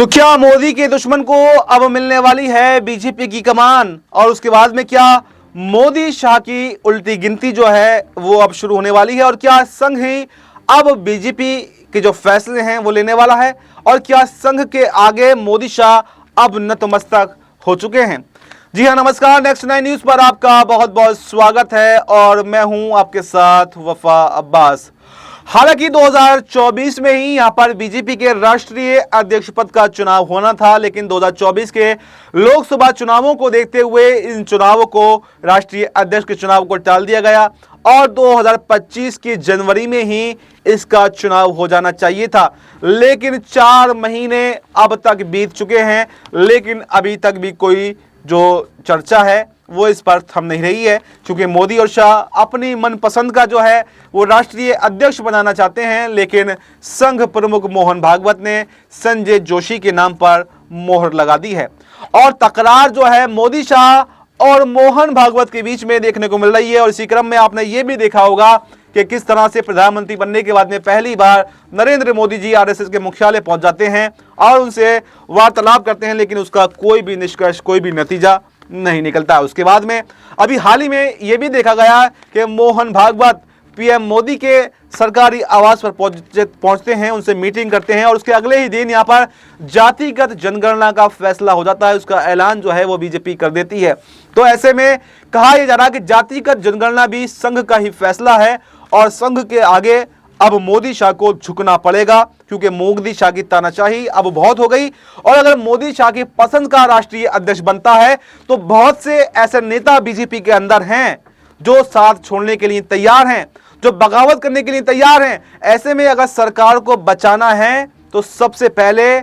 तो क्या मोदी के दुश्मन को अब मिलने वाली है बीजेपी की कमान, और उसके बाद में क्या मोदी शाह की उल्टी गिनती जो है वो अब शुरू होने वाली है, और क्या संघ ही अब बीजेपी के जो फैसले हैं वो लेने वाला है, और क्या संघ के आगे मोदी शाह अब नतमस्तक हो चुके हैं। जी हाँ, नमस्कार। नेक्स्ट 9 न्यूज पर आपका बहुत बहुत स्वागत है और मैं हूं आपके साथ वफा अब्बास। हालांकि 2024 में ही यहां पर बीजेपी के राष्ट्रीय अध्यक्ष पद का चुनाव होना था, लेकिन 2024 के लोकसभा चुनावों को देखते हुए इन चुनावों को, राष्ट्रीय अध्यक्ष के चुनाव को टाल दिया गया और 2025 की जनवरी में ही इसका चुनाव हो जाना चाहिए था। लेकिन 4 महीने अब तक बीत चुके हैं, लेकिन अभी तक भी कोई जो चर्चा है वो इस पर थम नहीं रही है, क्योंकि मोदी और शाह अपनी मनपसंद का जो है वो राष्ट्रीय अध्यक्ष बनाना चाहते हैं, लेकिन संघ प्रमुख मोहन भागवत ने संजय जोशी के नाम पर मोहर लगा दी है। और तकरार जो है मोदी शाह और मोहन भागवत के बीच में देखने को मिल रही है। और इसी क्रम में आपने ये भी देखा होगा कि किस तरह से प्रधानमंत्री बनने के बाद में पहली बार नरेंद्र मोदी जी आरएसएस के मुख्यालय पहुंच जाते हैं और उनसे वार्तालाप करते हैं, लेकिन उसका कोई भी निष्कर्ष, कोई भी नतीजा नहीं निकलता है। उसके बाद में अभी हाल ही में यह भी देखा गया कि मोहन भागवत पीएम मोदी के सरकारी आवास पर पहुंचते हैं, उनसे मीटिंग करते हैं और उसके अगले ही दिन यहां पर जातिगत जनगणना का फैसला हो जाता है। उसका ऐलान जो है वो बीजेपी कर देती है। तो ऐसे में कहा यह जा रहा है कि जातिगत जनगणना भी संघ का ही फैसला है और संघ के आगे अब मोदी शाह को झुकना पड़ेगा, क्योंकि मोदी शाह की तानाशाही अब बहुत हो गई। और अगर मोदी शाह की पसंद का राष्ट्रीय अध्यक्ष बनता है तो बहुत से ऐसे नेता बीजेपी के अंदर हैं जो साथ छोड़ने के लिए तैयार हैं, जो बगावत करने के लिए तैयार हैं। ऐसे में अगर सरकार को बचाना है तो सबसे पहले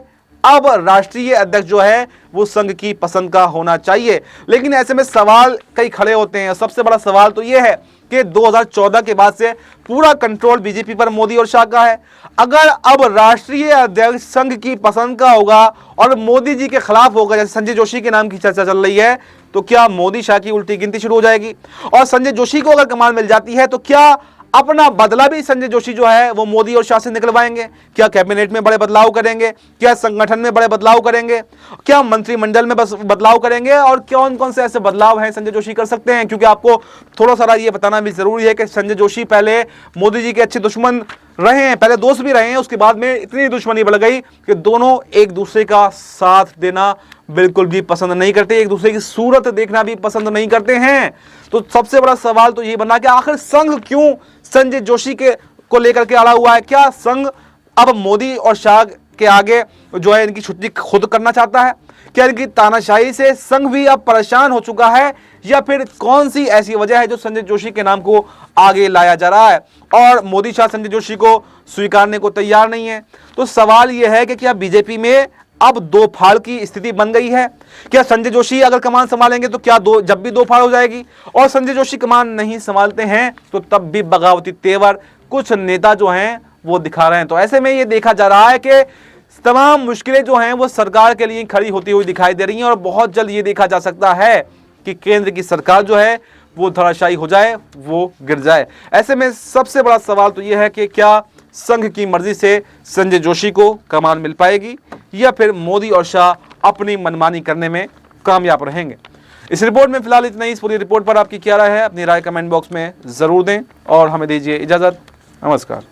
अब राष्ट्रीय अध्यक्ष जो है वो संघ की पसंद का होना चाहिए। लेकिन ऐसे में सवाल कई खड़े होते हैं। सबसे बड़ा सवाल तो यह है कि 2014 के बाद से पूरा कंट्रोल बीजेपी पर मोदी और शाह का है। अगर अब राष्ट्रीय अध्यक्ष संघ की पसंद का होगा और मोदी जी के खिलाफ होगा, जैसे संजय जोशी के नाम की चर्चा चल रही है, तो क्या मोदी शाह की उल्टी गिनती शुरू हो जाएगी? और संजय जोशी को अगर कमान मिल जाती है तो क्या अपना बदला भी संजय जोशी जो है वो मोदी और शाह से निकलवाएंगे? क्या कैबिनेट में बड़े बदलाव करेंगे? क्या संगठन में बड़े बदलाव करेंगे? क्या मंत्रिमंडल में बदलाव करेंगे? और कौन कौन से ऐसे बदलाव हैं संजय जोशी कर सकते हैं? क्योंकि आपको थोड़ा सा ये बताना भी जरूरी है कि संजय जोशी पहले मोदी जी के अच्छे दुश्मन रहे हैं, पहले दोस्त भी रहे हैं, उसके बाद में इतनी दुश्मनी बढ़ गई कि दोनों एक दूसरे का साथ देना बिल्कुल भी पसंद नहीं करते, एक दूसरे की सूरत देखना भी पसंद नहीं करते हैं। तो सबसे बड़ा सवाल तो ये बना कि आखिर संघ क्यों संजय जोशी को लेकर के अड़ा हुआ है? क्या संघ अब मोदी और शाह के आगे जो है इनकी छुट्टी खुद करना चाहता है? क्या इनकी तानाशाही से संघ भी अब परेशान हो चुका है, या फिर कौन सी ऐसी वजह है जो संजय जोशी के नाम को आगे लाया जा रहा है और मोदी शाह संजय जोशी को स्वीकारने को तैयार नहीं है? तो सवाल यह है कि क्या बीजेपी में अब दो फाड़ की स्थिति बन गई है? क्या संजय जोशी अगर कमान संभालेंगे तो क्या जब भी दो फाड़ हो जाएगी? और संजय जोशी कमान नहीं संभालते हैं तो तब भी बगावती तेवर कुछ नेता जो हैं वो दिखा रहे हैं। तो ऐसे में ये देखा जा रहा है कि तमाम मुश्किलें जो हैं वो सरकार के लिए खड़ी होती हुई दिखाई दे रही हैं और बहुत जल्द ये देखा जा सकता है कि केंद्र की सरकार जो है वो धराशायी हो जाए, वो गिर जाए। ऐसे में सबसे बड़ा सवाल तो ये है कि क्या संघ की मर्जी से संजय जोशी को कमान मिल पाएगी, या फिर मोदी और शाह अपनी मनमानी करने में कामयाब रहेंगे? इस रिपोर्ट में फिलहाल इतना ही। इस पूरी रिपोर्ट पर आपकी क्या राय है? अपनी राय कमेंट बॉक्स में जरूर दें और हमें दीजिए इजाजत। नमस्कार।